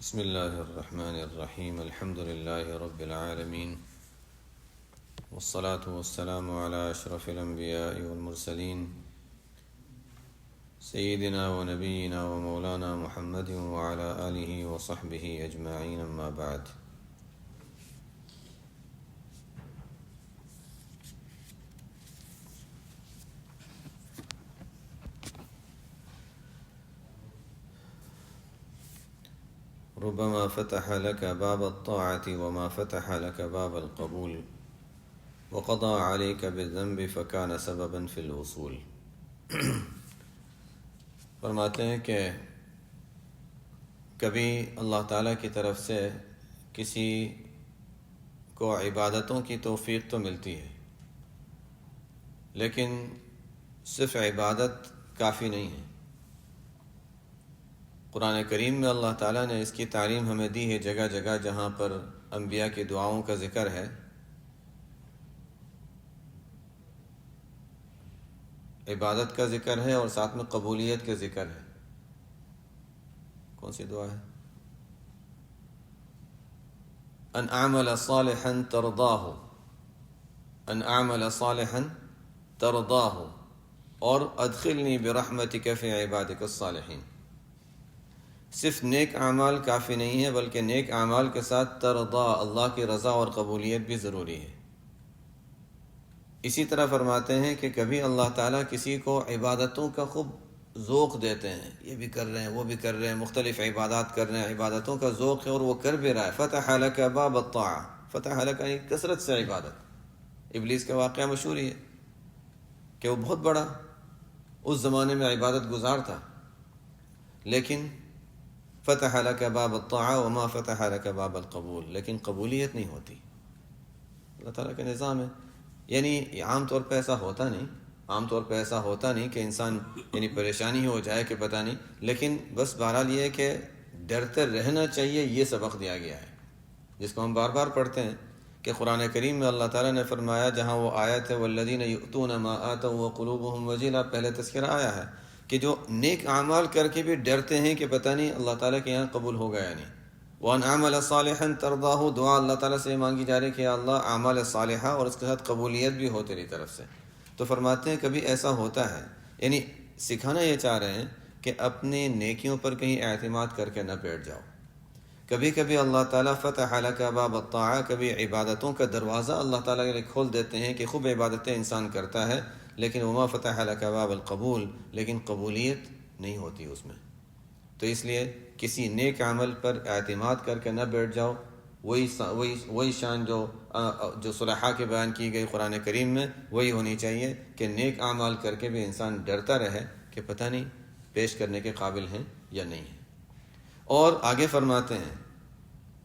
بسم الله الرحمن الرحيم الحمد لله رب العالمين والصلاة والسلام على أشرف الأنبياء والمرسلين سيدنا ونبينا ومولانا محمد وعلى آله وصحبه أجمعين أما بعد. ربما فتح لك باب الطاعة وما فتح لك باب القبول وقضى عليك بالذنب فكان سببا في الوصول. فرماتے ہیں کہ کبھی اللہ تعالیٰ کی طرف سے کسی کو عبادتوں کی توفیق تو ملتی ہے، لیکن صرف عبادت کافی نہیں ہے. قرآن کریم میں اللہ تعالیٰ نے اس کی تعلیم ہمیں دی ہے جگہ جگہ جہاں پر انبیاء کی دعاؤں کا ذکر ہے. عبادت کا ذکر ہے اور ساتھ میں قبولیت کا ذکر ہے. کون سی دعا ہے؟ ان اعمل صالحا ترضاہ، ان اعمل صالحا ترضاہ اور ادخلنی برحمتک فی عبادک الصالحین. صرف نیک اعمال کافی نہیں ہے، بلکہ نیک اعمال کے ساتھ ترضا، اللہ کی رضا اور قبولیت بھی ضروری ہے. اسی طرح فرماتے ہیں کہ کبھی اللہ تعالیٰ کسی کو عبادتوں کا خوب ذوق دیتے ہیں، یہ بھی کر رہے ہیں وہ بھی کر رہے ہیں، مختلف عبادات کر رہے ہیں، عبادتوں کا ذوق ہے اور وہ کر بھی رہا ہے. فتح لک باب الطاعہ، فتح لک یعنی کثرت سے عبادت. ابلیس کا واقعہ مشہور ہی ہے کہ وہ بہت بڑا اس زمانے میں عبادت گزار تھا، لیکن فتح لک باب الطاعہ وما فتح لک باب القبول، لیکن قبولیت نہیں ہوتی. اللہ تعالیٰ کا نظام ہے. یعنی عام طور پہ ایسا ہوتا نہیں، عام طور پہ ایسا ہوتا نہیں کہ انسان یعنی پریشانی ہو جائے کہ پتہ نہیں، لیکن بس بہرحال یہ ہے کہ ڈرتے رہنا چاہیے. یہ سبق دیا گیا ہے جس کو ہم بار بار پڑھتے ہیں کہ قرآن کریم میں اللہ تعالیٰ نے فرمایا، جہاں وہ آیت ہے والذین یؤتون ما آتوا وقلوبهم وجلہ، پہلے تذکرہ آیا ہے کہ جو نیک اعمال کر کے بھی ڈرتے ہیں کہ پتہ نہیں اللہ تعالیٰ کے یہاں قبول ہوگا یا نہیں. وَأَنْ عَمَلَ صَالِحًا تَرْضَاهُ، دعا اللہ تعالیٰ سے مانگی جا رہی کہ یا اللہ اعمال صالحہ اور اس کے ساتھ قبولیت بھی ہو تیری طرف سے. تو فرماتے ہیں کبھی ایسا ہوتا ہے، یعنی سکھانا یہ چاہ رہے ہیں کہ اپنی نیکیوں پر کہیں اعتماد کر کے نہ بیٹھ جاؤ. کبھی کبھی اللہ تعالیٰ فتح لک باب الطاعہ، کبھی عبادتوں کا دروازہ اللہ تعالیٰ کے لیے کھول دیتے ہیں کہ خوب عبادتیں انسان کرتا ہے، لیکن وما فتح لک باب القبول، لیکن قبولیت نہیں ہوتی اس میں. تو اس لیے کسی نیک عمل پر اعتماد کر کے نہ بیٹھ جاؤ. وہی شان جو صلحاء کے بیان کی گئی قرآن کریم میں وہی ہونی چاہیے کہ نیک اعمال کر کے بھی انسان ڈرتا رہے کہ پتہ نہیں پیش کرنے کے قابل ہیں یا نہیں ہیں. اور آگے فرماتے ہیں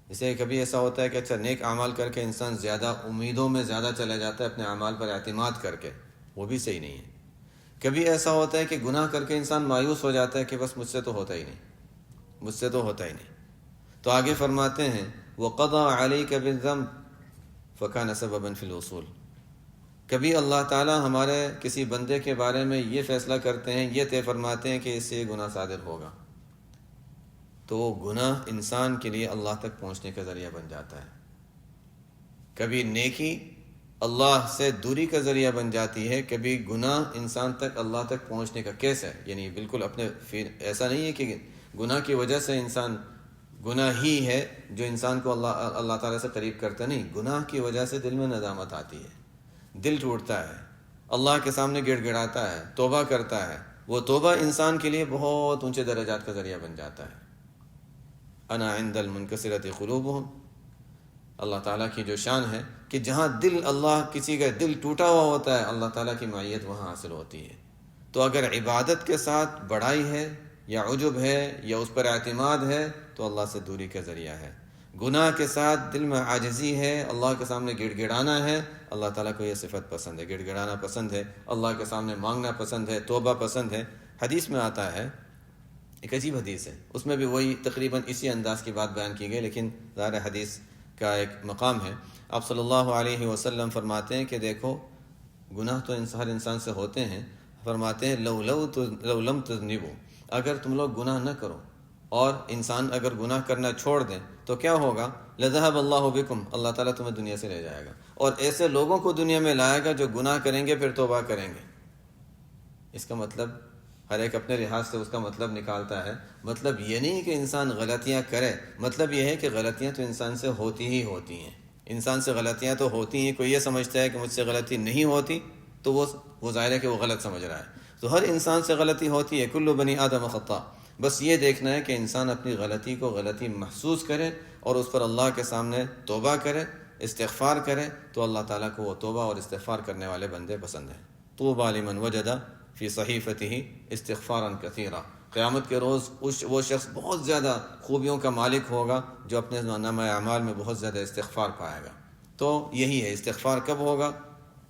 جیسے کبھی ایسا ہوتا ہے کہ اچھا نیک اعمال کر کے انسان زیادہ امیدوں میں زیادہ چلا جاتا ہے اپنے اعمال پر اعتماد کر کے، وہ بھی صحیح نہیں ہے. کبھی ایسا ہوتا ہے کہ گناہ کر کے انسان مایوس ہو جاتا ہے کہ بس مجھ سے تو ہوتا ہی نہیں، مجھ سے تو ہوتا ہی نہیں. تو آگے فرماتے ہیں وَقَضَى عَلَيْكَ بِالذَّنبِ فَكَانَ سَبَبًا فِي الْوُصُولِ. کبھی اللہ تعالیٰ ہمارے کسی بندے کے بارے میں یہ فیصلہ کرتے ہیں، یہ طے فرماتے ہیں کہ اس سے یہ گناہ صادر ہوگا، تو وہ گناہ انسان کے لیے اللہ تک پہنچنے کا ذریعہ بن جاتا ہے. کبھی نیکی اللہ سے دوری کا ذریعہ بن جاتی ہے، کبھی گناہ انسان تک اللہ تک پہنچنے کا کیس ہے. یعنی بالکل اپنے ایسا نہیں ہے کہ گناہ کی وجہ سے انسان گناہ ہی ہے جو انسان کو اللہ تعالیٰ سے قریب کرتا نہیں. گناہ کی وجہ سے دل میں ندامت آتی ہے، دل ٹوٹتا ہے، اللہ کے سامنے گڑ گڑاتا ہے، توبہ کرتا ہے. وہ توبہ انسان کے لیے بہت اونچے درجات کا ذریعہ بن جاتا ہے. انا عند المنکسرۃ قلوبہم، اللہ تعالیٰ کی جو شان ہے کہ جہاں کسی کا دل ٹوٹا ہوا ہوتا ہے اللہ تعالیٰ کی معیت وہاں حاصل ہوتی ہے. تو اگر عبادت کے ساتھ بڑائی ہے یا عجب ہے یا اس پر اعتماد ہے تو اللہ سے دوری کا ذریعہ ہے. گناہ کے ساتھ دل میں عاجزی ہے، اللہ کے سامنے گڑ گڑانا ہے، اللہ تعالیٰ کو یہ صفت پسند ہے، گڑ گڑانا پسند ہے، اللہ کے سامنے مانگنا پسند ہے، توبہ پسند ہے. حدیث میں آتا ہے، ایک عجیب حدیث ہے، اس میں بھی وہی تقریباً اسی انداز کی بات بیان کی گئی، لیکن ظاہر حدیث کا ایک مقام ہے. آپ صلی اللہ علیہ وسلم فرماتے ہیں کہ دیکھو گناہ تو ہر انسان سے ہوتے ہیں. فرماتے ہیں لو لم تذنبوا، اگر تم لوگ گناہ نہ کرو اور انسان اگر گناہ کرنا چھوڑ دیں تو کیا ہوگا؟ لذهب اللہ بکم، اللہ تعالیٰ تمہیں دنیا سے لے جائے گا، اور ایسے لوگوں کو دنیا میں لائے گا جو گناہ کریں گے پھر توبہ کریں گے۔ اس کا مطلب ہر ایک اپنے لحاظ سے اس کا مطلب نکالتا ہے۔ مطلب یہ نہیں کہ انسان غلطیاں کرے، مطلب یہ ہے کہ غلطیاں تو انسان سے ہوتی ہی ہوتی ہیں، انسان سے غلطیاں تو ہوتی ہیں۔ کوئی یہ سمجھتا ہے کہ مجھ سے غلطی نہیں ہوتی تو وہ ظاہر ہے کہ وہ غلط سمجھ رہا ہے۔ تو ہر انسان سے غلطی ہوتی ہے، کل بنی آدم خطا۔ بس یہ دیکھنا ہے کہ انسان اپنی غلطی کو غلطی محسوس کرے اور اس پر اللہ کے سامنے توبہ کرے، استغفار کرے، تو اللہ تعالیٰ کو وہ توبہ اور استغفار کرنے والے بندے پسند ہیں۔ طوبیٰ لمن وجد فی صحیفته استغفارا کثیرا۔ قیامت کے روز وہ شخص بہت زیادہ خوبیوں کا مالک ہوگا جو اپنے نامہ اعمال میں بہت زیادہ استغفار پائے گا۔ تو یہی ہے، استغفار کب ہوگا؟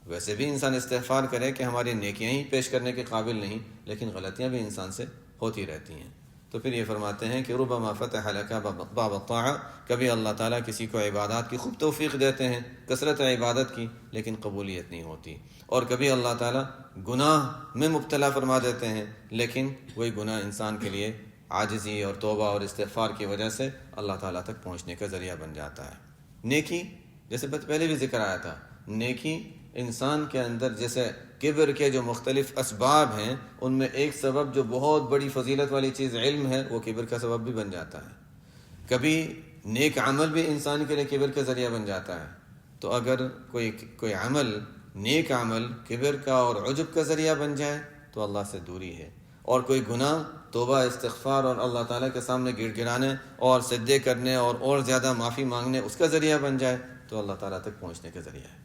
ویسے بھی انسان استغفار کرے کہ ہماری نیکیاں ہی پیش کرنے کے قابل نہیں، لیکن غلطیاں بھی انسان سے ہوتی رہتی ہیں۔ تو پھر یہ فرماتے ہیں کہ ربما فتح لک باب الطاعہ، کبھی اللہ تعالیٰ کسی کو عبادات کی خوب توفیق دیتے ہیں، کثرت عبادت کی، لیکن قبولیت نہیں ہوتی، اور کبھی اللہ تعالیٰ گناہ میں مبتلا فرما دیتے ہیں، لیکن وہی گناہ انسان کے لیے عاجزی اور توبہ اور استغفار کی وجہ سے اللہ تعالیٰ تک پہنچنے کا ذریعہ بن جاتا ہے۔ نیکی، جیسے پہلے بھی ذکر آیا تھا، نیکی انسان کے اندر جیسے کبر کے جو مختلف اسباب ہیں، ان میں ایک سبب جو بہت بڑی فضیلت والی چیز علم ہے، وہ کبر کا سبب بھی بن جاتا ہے۔ کبھی نیک عمل بھی انسان کے لیے کبر کا ذریعہ بن جاتا ہے۔ تو اگر کوئی عمل، نیک عمل کبر کا اور عجب کا ذریعہ بن جائے تو اللہ سے دوری ہے، اور کوئی گناہ توبہ، استغفار اور اللہ تعالیٰ کے سامنے گڑ گڑانے اور سجدے کرنے اور زیادہ معافی مانگنے اس کا ذریعہ بن جائے تو اللہ تعالیٰ تک پہنچنے کا ذریعہ ہے۔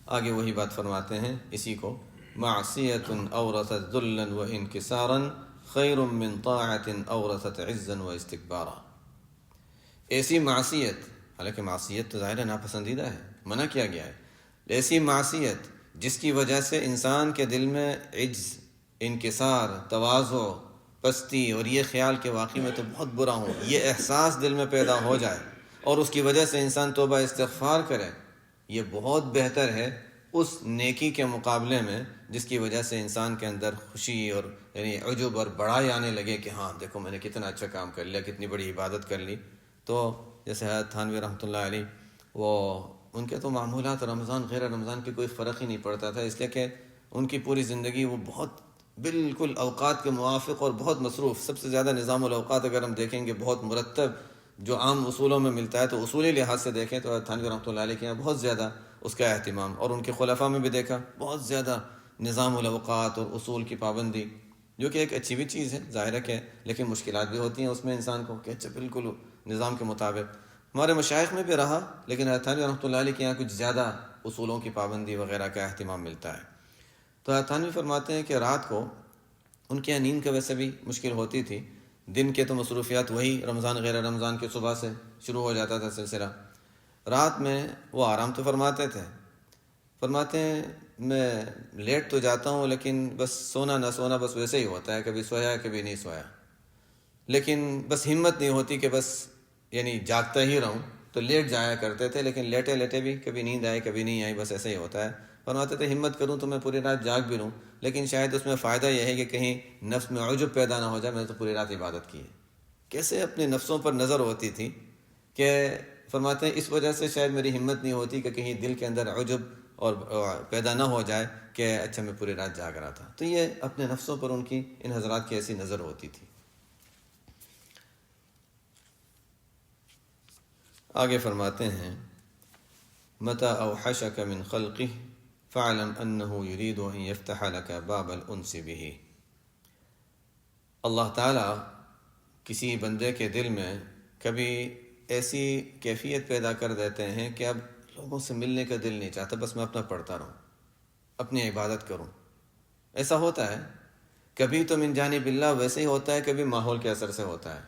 آگے وہی بات فرماتے ہیں اسی کو، معصیۃ اورثت ذلا وانکسارا خیر من طاعۃ اورثت عزا واستکبارا۔ ایسی معصیت، حالانکہ معصیت تو ظاہر ناپسندیدہ ہے، منع کیا گیا ہے، ایسی معصیت جس کی وجہ سے انسان کے دل میں عجز، انکسار، تواضع، پستی اور یہ خیال کہ واقعی میں تو بہت برا ہوں، یہ احساس دل میں پیدا ہو جائے اور اس کی وجہ سے انسان توبہ استغفار کرے، یہ بہت بہتر ہے اس نیکی کے مقابلے میں جس کی وجہ سے انسان کے اندر خوشی اور یعنی عجب اور بڑائی آنے لگے کہ ہاں دیکھو میں نے کتنا اچھا کام کر لیا، کتنی بڑی عبادت کر لی۔ تو جیسے حضرت تھانوی رحمۃ اللہ علیہ، وہ ان کے تو معمولات رمضان غیر رمضان کی کوئی فرق ہی نہیں پڑتا تھا، اس لیے کہ ان کی پوری زندگی وہ بہت بالکل اوقات کے موافق اور بہت مصروف، سب سے زیادہ نظام الاوقات اگر ہم دیکھیں گے بہت مرتب جو عام اصولوں میں ملتا ہے، تو اصولی لحاظ سے دیکھیں تو تھانوی رحمۃ اللہ علیہ کے یہاں بہت زیادہ اس کا اہتمام، اور ان کے خلفاء میں بھی دیکھا بہت زیادہ نظام الاوقات اور اصول کی پابندی، جو کہ ایک اچھی بھی چیز ہے ظاہر ہے کہ، لیکن مشکلات بھی ہوتی ہیں اس میں انسان کو کہ اچھا بالکل نظام کے مطابق۔ ہمارے مشائخ میں بھی رہا، لیکن تھانوی رحمۃ اللہ علیہ کے یہاں کچھ زیادہ اصولوں کی پابندی وغیرہ کا اہتمام ملتا ہے۔ تو تھانوی فرماتے ہیں کہ رات کو ان کے یہاں نیند کا ویسے بھی مشکل ہوتی تھی، دن کے تو مصروفیات وہی رمضان غیر رمضان کے صبح سے شروع ہو جاتا تھا سلسلہ، رات میں وہ آرام تو فرماتے تھے، فرماتے ہیں میں لیٹ تو جاتا ہوں لیکن بس سونا نہ سونا بس ویسے ہی ہوتا ہے، کبھی سویا کبھی نہیں سویا، لیکن بس ہمت نہیں ہوتی کہ بس یعنی جاگتا ہی رہوں، تو لیٹ جایا کرتے تھے، لیکن لیٹے لیٹے بھی کبھی نیند آئی کبھی نہیں آئی، بس ایسے ہی ہوتا ہے۔ فرماتے تھے ہمت کروں تو میں پوری رات جاگ بھی لوں، لیکن شاید اس میں فائدہ یہ ہے کہ کہیں نفس میں عجب پیدا نہ ہو جائے، میں نے تو پوری رات عبادت کی ہے۔ کیسے اپنے نفسوں پر نظر ہوتی تھی کہ فرماتے ہیں اس وجہ سے شاید میری ہمت نہیں ہوتی کہ کہیں دل کے اندر عجب اور پیدا نہ ہو جائے کہ اچھا میں پوری رات جاگ رہا تھا۔ تو یہ اپنے نفسوں پر ان کی، ان حضرات کی ایسی نظر ہوتی تھی۔ آگے فرماتے ہیں متى اوحشك من خلقه فاعلم انه يريد ان يفتح لك باب الانس به۔ اللہ تعالیٰ کسی بندے کے دل میں کبھی ایسی کیفیت پیدا کر دیتے ہیں کہ اب لوگوں سے ملنے کا دل نہیں چاہتا، بس میں اپنا پڑھتا رہوں، اپنی عبادت کروں۔ ایسا ہوتا ہے کبھی تو من جانب اللہ ویسے ہی ہوتا ہے، کبھی ماحول کے اثر سے ہوتا ہے،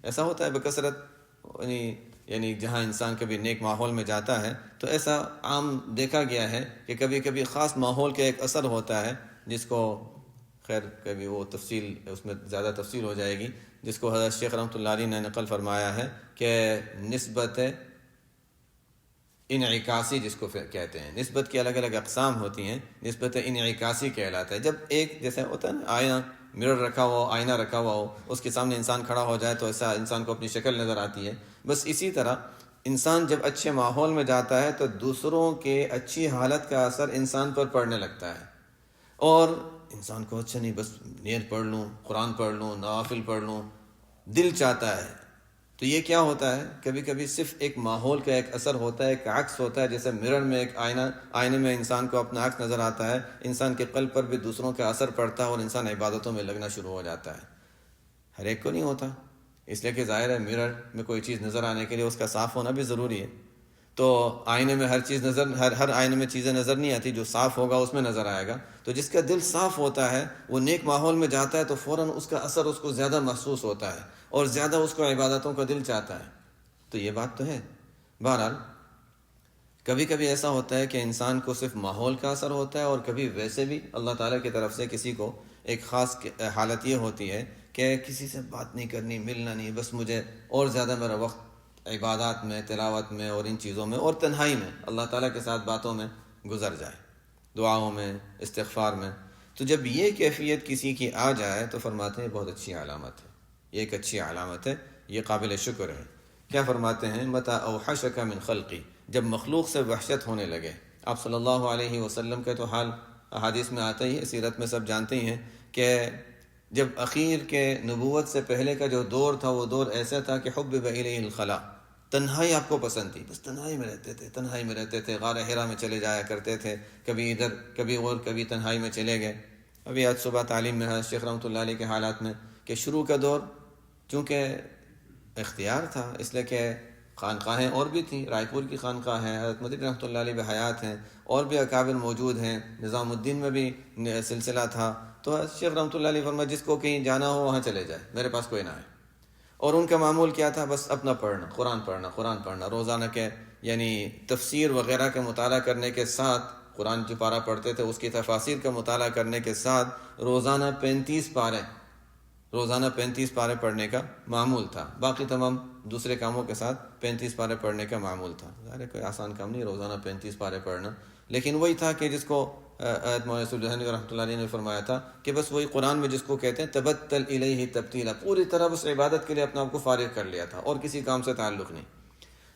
ایسا ہوتا ہے بکثرت، یعنی جہاں انسان کبھی نیک ماحول میں جاتا ہے تو ایسا عام دیکھا گیا ہے کہ کبھی کبھی خاص ماحول کا ایک اثر ہوتا ہے، جس کو خیر کبھی وہ تفصیل، اس میں زیادہ تفصیل ہو جائے گی، جس کو حضرت شیخ رحمۃ اللہ علیہ نے نقل فرمایا ہے کہ نسبت انعکاسی جس کو کہتے ہیں، نسبت کی الگ الگ اقسام ہوتی ہیں، نسبت انعکاسی کہلاتا ہے۔ جب ایک جیسے ہوتا ہے نا مرر رکھا ہوا ہو، آئینہ رکھا ہوا ہو، اس کے سامنے انسان کھڑا ہو جائے تو ایسا انسان کو اپنی شکل نظر آتی ہے. بس اسی طرح انسان جب اچھے ماحول میں جاتا ہے تو دوسروں کے اچھی حالت کا اثر انسان پر پڑنے لگتا ہے، اور انسان کو اچھا نہیں، بس نیت پڑھ لوں، قرآن پڑھ لوں، نوافل پڑھ لوں، دل چاہتا ہے. تو یہ کیا ہوتا ہے، کبھی کبھی صرف ایک ماحول کا ایک اثر ہوتا ہے، ایک عکس ہوتا ہے. جیسے مرر میں ایک آئینے میں انسان کو اپنا عکس نظر آتا ہے، انسان کے قلب پر بھی دوسروں کا اثر پڑتا ہے اور انسان عبادتوں میں لگنا شروع ہو جاتا ہے. ہر ایک کو نہیں ہوتا، اس لیے کہ ظاہر ہے مرر میں کوئی چیز نظر آنے کے لیے اس کا صاف ہونا بھی ضروری ہے. تو آئینے میں ہر چیز ہر آئینے میں چیزیں نظر نہیں آتی، جو صاف ہوگا اس میں نظر آئے گا. تو جس کا دل صاف ہوتا ہے وہ نیک ماحول میں جاتا ہے تو فوراً اس کا اثر اس کو زیادہ محسوس ہوتا ہے اور زیادہ اس کو عبادتوں کا دل چاہتا ہے. تو یہ بات تو ہے. بہرحال کبھی کبھی ایسا ہوتا ہے کہ انسان کو صرف ماحول کا اثر ہوتا ہے، اور کبھی ویسے بھی اللہ تعالیٰ کی طرف سے کسی کو ایک خاص حالت یہ ہوتی ہے کہ کسی سے بات نہیں کرنی، ملنا نہیں، بس مجھے اور زیادہ میرا وقت عبادات میں، تلاوت میں اور ان چیزوں میں اور تنہائی میں اللہ تعالیٰ کے ساتھ باتوں میں گزر جائے، دعاؤں میں، استغفار میں. تو جب یہ کیفیت کسی کی آ جائے تو فرماتے ہیں بہت اچھی علامت ہے، یہ ایک اچھی علامت ہے، یہ قابل شکر ہے. کیا فرماتے ہیں، متى اوحشک من خلقی، جب مخلوق سے وحشت ہونے لگے. آپ صلی اللہ علیہ وسلم کا تو حال احادیث میں آتا ہی ہے، سیرت میں سب جانتے ہی ہیں کہ جب اخیر کے نبوت سے پہلے کا جو دور تھا وہ دور ایسا تھا کہ حبب الیہ الخلاء، تنہائی آپ کو پسند تھی، بس تنہائی میں رہتے تھے، غار حرا میں چلے جایا کرتے تھے، کبھی ادھر کبھی اور کبھی تنہائی میں چلے گئے. ابھی آج صبح تعلیم میں ہے شیخ رحمۃ اللہ علیہ کے حالات میں کہ شروع کا دور چونکہ اختیار تھا، اس لیے کہ خانقاہیں اور بھی تھیں، رائے پور کی خانقاہ ہے، حضرت مدنی رحمۃ اللہ علیہ بحیات ہیں، اور بھی اکابر موجود ہیں، نظام الدین میں بھی سلسلہ تھا. تو شیخ رحمۃ اللہ علیہ فرمایا جس کو کہیں جانا ہو وہاں چلے جائے، میرے پاس کوئی نہ آئے. اور ان کا معمول کیا تھا، بس اپنا پڑھنا، قرآن پڑھنا روزانہ کے، یعنی تفسیر وغیرہ کا مطالعہ کرنے کے ساتھ، قرآن جو پارہ پڑھتے تھے اس کی تفاسیر کا مطالعہ کرنے کے ساتھ روزانہ 35 پارے پڑھنے کا معمول تھا. باقی تمام دوسرے کاموں کے ساتھ 35 پارے پڑھنے کا معمول تھا. ظاہر کوئی آسان کام نہیں روزانہ 35 پارے پڑھنا، لیکن وہی تھا کہ جس کو مولانا سلجھانی رحمۃ اللہ علیہ نے فرمایا تھا کہ بس وہی قرآن میں جس کو کہتے ہیں تبتل الیہ تبتیلا، پوری طرح بس عبادت کے لیے اپنے آپ کو فارغ کر لیا تھا اور کسی کام سے تعلق نہیں.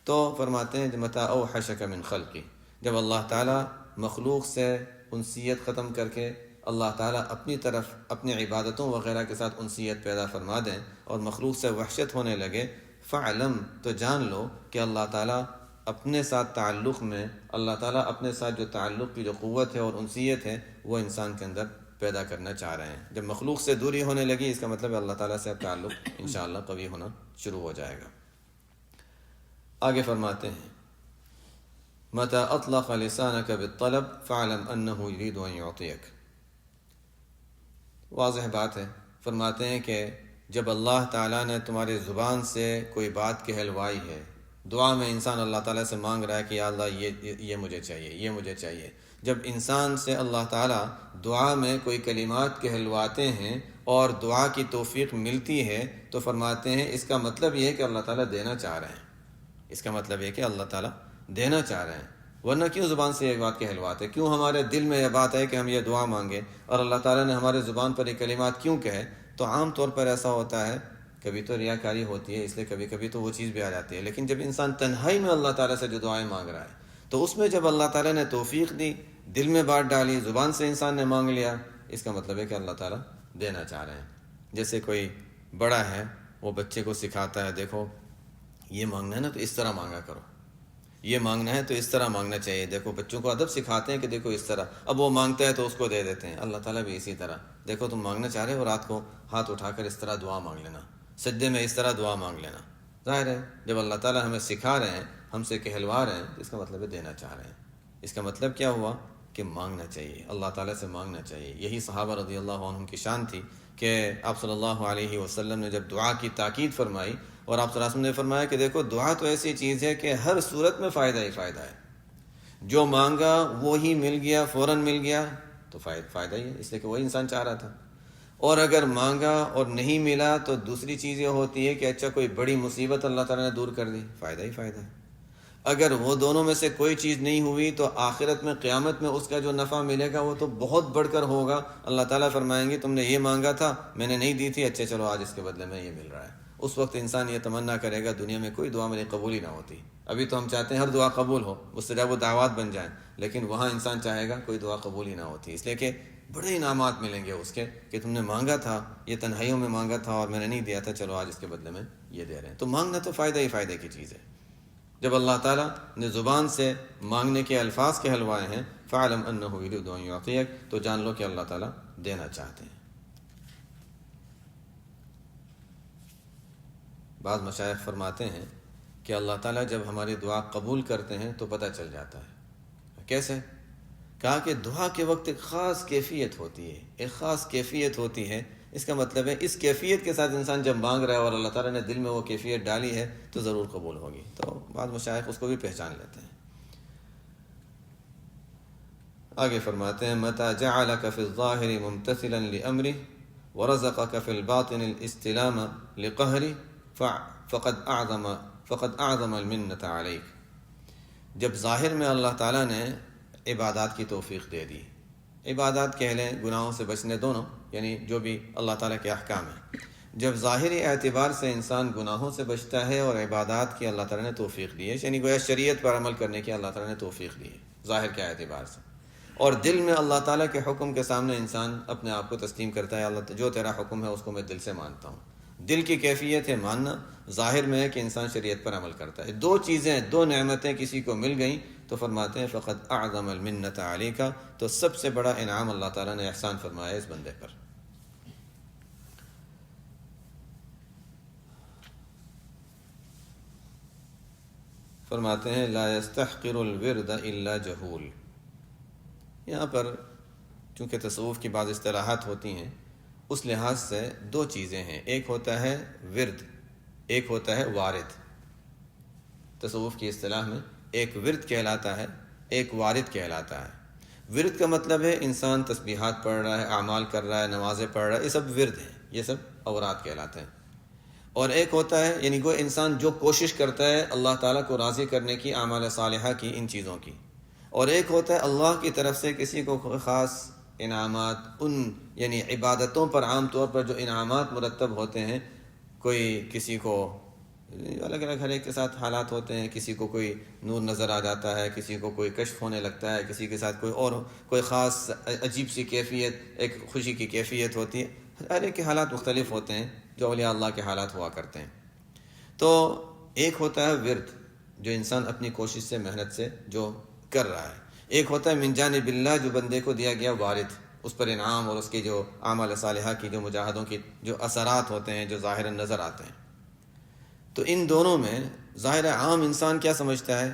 تو فرماتے ہیں متى اوحشک من خلقی، جب اللہ تعالیٰ مخلوق سے انسیت ختم کر کے اللہ تعالیٰ اپنی طرف اپنی عبادتوں وغیرہ کے ساتھ انسیت پیدا فرما دیں اور مخلوق سے وحشت ہونے لگے، فعلم، تو جان لو کہ اللہ تعالیٰ اپنے ساتھ تعلق میں، اللہ تعالیٰ اپنے ساتھ جو تعلق کی جو قوت ہے اور انسیت ہے وہ انسان کے اندر پیدا کرنا چاہ رہے ہیں. جب مخلوق سے دوری ہونے لگی اس کا مطلب ہے اللہ تعالیٰ سے اب تعلق انشاءاللہ قوی ہونا شروع ہو جائے گا. آگے فرماتے ہیں متى اطلق لسانك بالطلب فاعلم انه يريد ان يعطيك. واضح بات ہے. فرماتے ہیں کہ جب اللہ تعالیٰ نے تمہاری زبان سے کوئی بات کہلوائی ہے، دعا میں انسان اللہ تعالیٰ سے مانگ رہا ہے کہ یا اللہ یہ مجھے چاہیے، یہ مجھے چاہیے. جب انسان سے اللہ تعالیٰ دعا میں کوئی کلمات کہلواتے ہیں اور دعا کی توفیق ملتی ہے تو فرماتے ہیں اس کا مطلب یہ ہے کہ اللہ تعالیٰ دینا چاہ رہے ہیں. اس کا مطلب یہ کہ اللہ تعالیٰ دینا چاہ رہے ہیں. ورنہ کیوں زبان سے یہ بات کہلواتے، کیوں ہمارے دل میں یہ بات ہے کہ ہم یہ دعا مانگیں اور اللہ تعالیٰ نے ہمارے زبان پر یہ کلمات کیوں کہے. تو عام طور پر ایسا ہوتا ہے، کبھی تو ریاکاری ہوتی ہے اس لیے کبھی کبھی تو وہ چیز بھی آ جاتی ہے، لیکن جب انسان تنہائی میں اللہ تعالیٰ سے جو دعائیں مانگ رہا ہے تو اس میں جب اللہ تعالیٰ نے توفیق دی، دل میں بات ڈالی، زبان سے انسان نے مانگ لیا، اس کا مطلب ہے کہ اللہ تعالیٰ دینا چاہ رہے ہیں. جیسے کوئی بڑا ہے وہ بچے کو سکھاتا ہے، دیکھو یہ مانگنا ہے نا تو اس طرح مانگا کرو، یہ مانگنا ہے تو اس طرح مانگنا چاہیے. دیکھو بچوں کو ادب سکھاتے ہیں کہ دیکھو اس طرح، اب وہ مانگتا ہے تو اس کو دے دیتے ہیں. اللہ تعالیٰ بھی اسی طرح، دیکھو تم مانگنا چاہ رہے ہو رات کو ہاتھ اٹھا کر اس طرح دعا مانگ لینا، سجدے میں اس طرح دعا مانگ لینا. ظاہر ہے جب اللہ تعالیٰ ہمیں سکھا رہے ہیں، ہم سے کہلوا رہے ہیں، اس کا مطلب ہے دینا چاہ رہے ہیں. اس کا مطلب کیا ہوا کہ مانگنا چاہیے، اللہ تعالیٰ سے مانگنا چاہیے. یہی صحابہ رضی اللہ عنہم کی شان تھی کہ آپ صلی اللہ علیہ وسلم نے جب دعا کی تاکید فرمائی اور آپ صلی اللہ علیہ وسلم نے فرمایا کہ دیکھو دعا تو ایسی چیز ہے کہ ہر صورت میں فائدہ ہی فائدہ ہے، جو مانگا وہی مل گیا، فوراً مل گیا تو فائدہ ہی ہے، اس لیے کہ وہی انسان چاہ رہا تھا. اور اگر مانگا اور نہیں ملا تو دوسری چیز یہ ہوتی ہے کہ اچھا کوئی بڑی مصیبت اللہ تعالیٰ نے دور کر دی، فائدہ ہی فائدہ ہے. اگر وہ دونوں میں سے کوئی چیز نہیں ہوئی تو آخرت میں قیامت میں اس کا جو نفع ملے گا وہ تو بہت بڑھ کر ہوگا۔ اللہ تعالیٰ فرمائیں گے تم نے یہ مانگا تھا میں نے نہیں دی تھی، اچھا چلو آج اس کے بدلے میں یہ مل رہا ہے۔ اس وقت انسان یہ تمنا کرے گا دنیا میں کوئی دعا میری قبول ہی نہ ہوتی۔ ابھی تو ہم چاہتے ہیں ہر دعا قبول ہو، مستجاب و دعوات بن جائیں، لیکن وہاں انسان چاہے گا کوئی دعا قبول ہی نہ ہوتی، اس لیے کہ بڑے انعامات ملیں گے اس کے کہ تم نے مانگا تھا، یہ تنہائیوں میں مانگا تھا اور میں نے نہیں دیا تھا، چلو آج اس کے بدلے میں یہ دے رہے ہیں۔ تو مانگنا تو فائدہ ہی فائدے کی چیز ہے۔ جب اللہ تعالیٰ نے زبان سے مانگنے کے الفاظ کہلوائے ہیں فَعْلَمْ أَنَّهُ يُرِيدُ أَن يُعْطِيَكَ، تو جان لو کہ اللہ تعالیٰ دینا چاہتے ہیں۔ بعض مشائخ فرماتے ہیں کہ اللہ تعالیٰ جب ہماری دعا قبول کرتے ہیں تو پتہ چل جاتا ہے۔ کیسے؟ کہا کہ دعا کے وقت ایک خاص کیفیت ہوتی ہے، ایک خاص کیفیت ہوتی ہے۔ اس کا مطلب ہے اس کیفیت کے ساتھ انسان جب مانگ رہا ہے اور اللہ تعالیٰ نے دل میں وہ کیفیت ڈالی ہے تو ضرور قبول ہوگی۔ تو بعض مشائخ اس کو بھی پہچان لیتے ہیں۔ آگے فرماتے ہیں مَتَى جَعَلَكَ فِي الظَّاهِرِ مُمْتَثِلًا لِأَمْرِهِ وَرَزَقَكَ فِي الْبَاطِنِ الْإِسْتِلَامَ لِقَهْرِ فَقَدْ أَعْظَمَ الْمِنَّةَ عَلَيْكَ۔ جب ظاہر میں اللہ تعالیٰ نے عبادات کی توفیق دے دی، عبادات کہہ لیں گناہوں سے بچنے، دونوں یعنی جو بھی اللہ تعالیٰ کے احکام ہیں، جب ظاہری اعتبار سے انسان گناہوں سے بچتا ہے اور عبادات کی اللہ تعالیٰ نے توفیق دی ہے، یعنی گویا شریعت پر عمل کرنے کی اللہ تعالیٰ نے توفیق دی ہے ظاہر کے اعتبار سے، اور دل میں اللہ تعالیٰ کے حکم کے سامنے انسان اپنے آپ کو تسلیم کرتا ہے، اللہ جو تیرا حکم ہے اس کو میں دل سے مانتا ہوں۔ دل کی کیفیت ہے ماننا، ظاہر میں ہے کہ انسان شریعت پر عمل کرتا ہے۔ دو چیزیں، دو نعمتیں کسی کو مل گئیں تو فرماتے ہیں فقط اعظم المنت علیکا، تو سب سے بڑا انعام اللہ تعالیٰ نے احسان فرمایا اس بندے پر۔ فرماتے ہیں لا یستحقر الورد الا جہول۔ یہاں پر چونکہ تصوف کی بعض اصطلاحات ہوتی ہیں، اس لحاظ سے دو چیزیں ہیں، ایک ہوتا ہے ورد، ایک ہوتا ہے وارد۔ تصوف کی اصطلاح میں ایک ورد کہلاتا ہے، ایک وارد کہلاتا ہے۔ ورد کا مطلب ہے انسان تسبیحات پڑھ رہا ہے، اعمال کر رہا ہے، نمازیں پڑھ رہا ہے، یہ سب ورد ہیں، یہ سب اوراد کہلاتے ہیں۔ اور ایک ہوتا ہے یعنی کوئی انسان جو کوشش کرتا ہے اللہ تعالیٰ کو راضی کرنے کی، اعمال صالحہ کی، ان چیزوں کی، اور ایک ہوتا ہے اللہ کی طرف سے کسی کو خاص انعامات، ان یعنی عبادتوں پر عام طور پر جو انعامات مرتب ہوتے ہیں، کوئی کسی کو الگ الگ ہر ایک کے ساتھ حالات ہوتے ہیں، کسی کو کوئی نور نظر آ جاتا ہے، کسی کو کوئی کشف ہونے لگتا ہے، کسی کے ساتھ کوئی خاص عجیب سی کیفیت، ایک خوشی کی کیفیت ہوتی ہے، ہر ایک کے حالات مختلف ہوتے ہیں جو اولیاء اللہ کے حالات ہوا کرتے ہیں۔ تو ایک ہوتا ہے ورد جو انسان اپنی کوشش سے، محنت سے جو کر رہا ہے، ایک ہوتا ہے من جانب اللہ جو بندے کو دیا گیا وارد، اس پر انعام اور اس کی جو اعمال صالحہ کی، جو مجاہدوں کی جو اثرات ہوتے ہیں جو ظاہراً نظر آتے ہیں۔ تو ان دونوں میں ظاہر عام انسان کیا سمجھتا ہے؟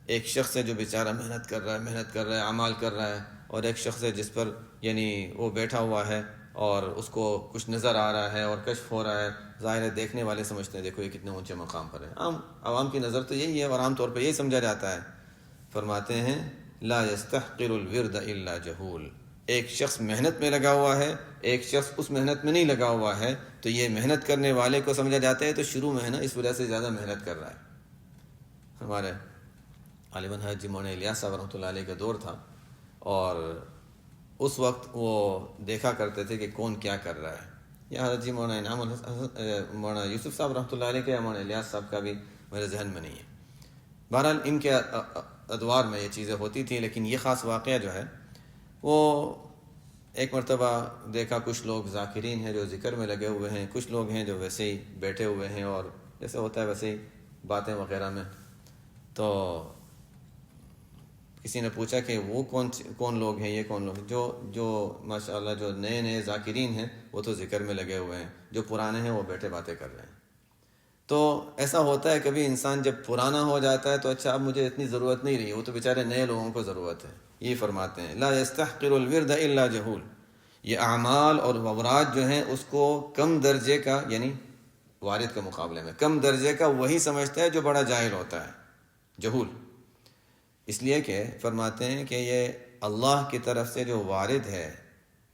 ایک شخص ہے جو بیچارہ محنت کر رہا ہے، اعمال کر رہا ہے، اور ایک شخص ہے جس پر یعنی وہ بیٹھا ہوا ہے اور اس کو کچھ نظر آ رہا ہے اور کشف ہو رہا ہے، ظاہر ہے دیکھنے والے سمجھتے ہیں دیکھو یہ کتنے اونچے مقام پر ہے، عوام کی نظر تو یہی ہے اور عام طور پہ یہی سمجھا جاتا ہے۔ فرماتے ہیں لا یستحقر الورد الا جہول، ایک شخص محنت میں لگا ہوا ہے، ایک شخص اس محنت میں نہیں لگا ہوا ہے، تو یہ محنت کرنے والے کو سمجھا جاتا ہے تو شروع میں ہے نا اس وجہ سے زیادہ محنت کر رہا ہے۔ ہمارے غالباً حضرت مولانا الیاس صاحب رحمۃ اللہ علیہ کا دور تھا، اور اس وقت وہ دیکھا کرتے تھے کہ کون کیا کر رہا ہے، یا حضرت مولانا مولانا یوسف صاحب رحمۃ اللہ علیہ کا یا مولانا الیاس صاحب کا بھی میرے ذہن میں نہیں ہے۔ بہرحال ان کے ادوار میں یہ چیزیں ہوتی تھیں، لیکن یہ خاص واقعہ جو ہے وہ ایک مرتبہ دیکھا کچھ لوگ ذاکرین ہیں جو ذکر میں لگے ہوئے ہیں، کچھ لوگ ہیں جو ویسے ہی بیٹھے ہوئے ہیں اور جیسے ہوتا ہے ویسے ہی باتیں وغیرہ میں۔ تو کسی نے پوچھا کہ وہ کون لوگ ہیں، یہ کون لوگ ہیں؟ جو ماشاءاللہ جو نئے ذاکرین ہیں وہ تو ذکر میں لگے ہوئے ہیں، جو پرانے ہیں وہ بیٹھے باتیں کر رہے ہیں۔ تو ایسا ہوتا ہے کبھی انسان جب پرانا ہو جاتا ہے تو اچھا اب مجھے اتنی ضرورت نہیں رہی، وہ تو بیچارے نئے لوگوں کو ضرورت ہے۔ یہ فرماتے ہیں لا یستحقر الورد الا جہول، یہ اعمال اور اوراد جو ہیں اس کو کم درجے کا، یعنی وارد کے مقابلے میں کم درجے کا وہی سمجھتا ہے جو بڑا جاہل ہوتا ہے، جہول۔ اس لیے کہ فرماتے ہیں کہ یہ اللہ کی طرف سے جو وارد ہے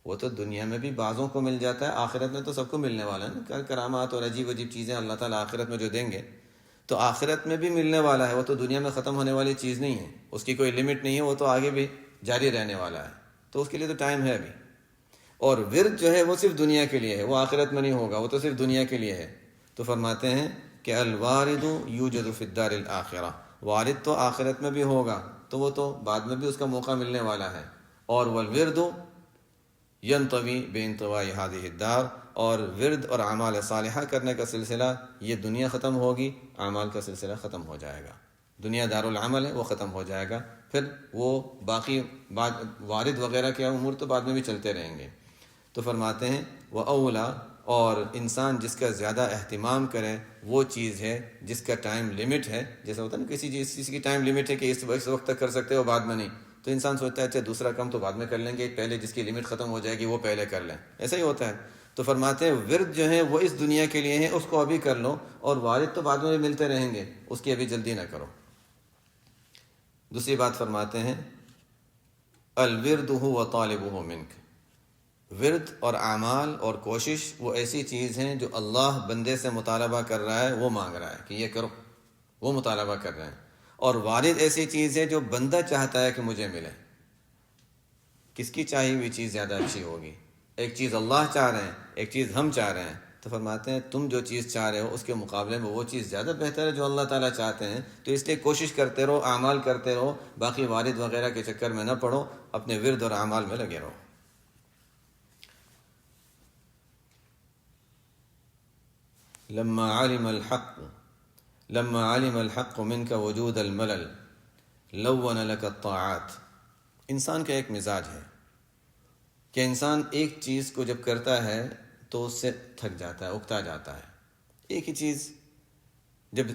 وہ تو دنیا میں بھی بعضوں کو مل جاتا ہے، آخرت میں تو سب کو ملنے والا ہے نا، کرامات اور عجیب چیزیں اللہ تعالیٰ آخرت میں جو دیں گے، تو آخرت میں بھی ملنے والا ہے، وہ تو دنیا میں ختم ہونے والی چیز نہیں ہے، اس کی کوئی لمٹ نہیں ہے، وہ تو آگے بھی جاری رہنے والا ہے، تو اس کے لیے تو ٹائم ہے ابھی۔ اور ورد جو ہے وہ صرف دنیا کے لیے ہے، وہ آخرت میں نہیں ہوگا، وہ تو صرف دنیا کے لیے ہے۔ تو فرماتے ہیں کہ الوارد یوجد فی الدار الاخرہ، وارد تو آخرت میں بھی ہوگا، تو وہ تو بعد میں بھی اس کا موقع ملنے والا ہے۔ اور والورد ینطوی بانطواء هذه الدار، اور ورد اور اعمال صالحہ کرنے کا سلسلہ، یہ دنیا ختم ہوگی، اعمال کا سلسلہ ختم ہو جائے گا، دنیا دار العمل ہے، وہ ختم ہو جائے گا، پھر وہ باقی وارد وغیرہ کے امور تو بعد میں بھی چلتے رہیں گے۔ تو فرماتے ہیں وہ اولا، اور انسان جس کا زیادہ اہتمام کرے وہ چیز ہے جس کا ٹائم لمٹ ہے، جیسا ہوتا ہے نا کسی چیز کی ٹائم لمٹ ہے کہ اس وقت تک کر سکتے ہو، بعد میں نہیں، تو انسان سوچتا ہے اچھا دوسرا کام تو بعد میں کر لیں گے، پہلے جس کی لمٹ ختم ہو جائے گی وہ پہلے کر لیں، ایسا ہی ہوتا ہے۔ تو فرماتے ہیں ورد جو ہے وہ اس دنیا کے لیے ہے، اس کو ابھی کر لو، اور وارد تو بعد میں بھی ملتے رہیں گے، اس کی ابھی جلدی نہ کرو۔ دوسری بات فرماتے ہیں الورد هو طالبہ منک، ورد اور اعمال اور کوشش وہ ایسی چیز ہیں جو اللہ بندے سے مطالبہ کر رہا ہے، وہ مانگ رہا ہے کہ یہ کرو، وہ مطالبہ کر رہے ہیں۔ اور وارد ایسی چیز ہے جو بندہ چاہتا ہے کہ مجھے ملے۔ کس کی چاہی ہوئی چیز زیادہ اچھی ہوگی؟ ایک چیز اللہ چاہ رہے ہیں، ایک چیز ہم چاہ رہے ہیں، تو فرماتے ہیں تم جو چیز چاہ رہے ہو اس کے مقابلے میں وہ چیز زیادہ بہتر ہے جو اللہ تعالیٰ چاہتے ہیں، تو اس لیے کوشش کرتے رہو، اعمال کرتے رہو، باقی وارد وغیرہ کے چکر میں نہ پڑو، اپنے ورد اور اعمال میں لگے رہو۔ لما علم الحق منك وجود الملل لون لك الطاعات، انسان کا ایک مزاج ہے کہ انسان ایک چیز کو جب کرتا ہے تو اس سے تھک جاتا ہے، اکتا جاتا ہے۔ ایک ہی چیز جب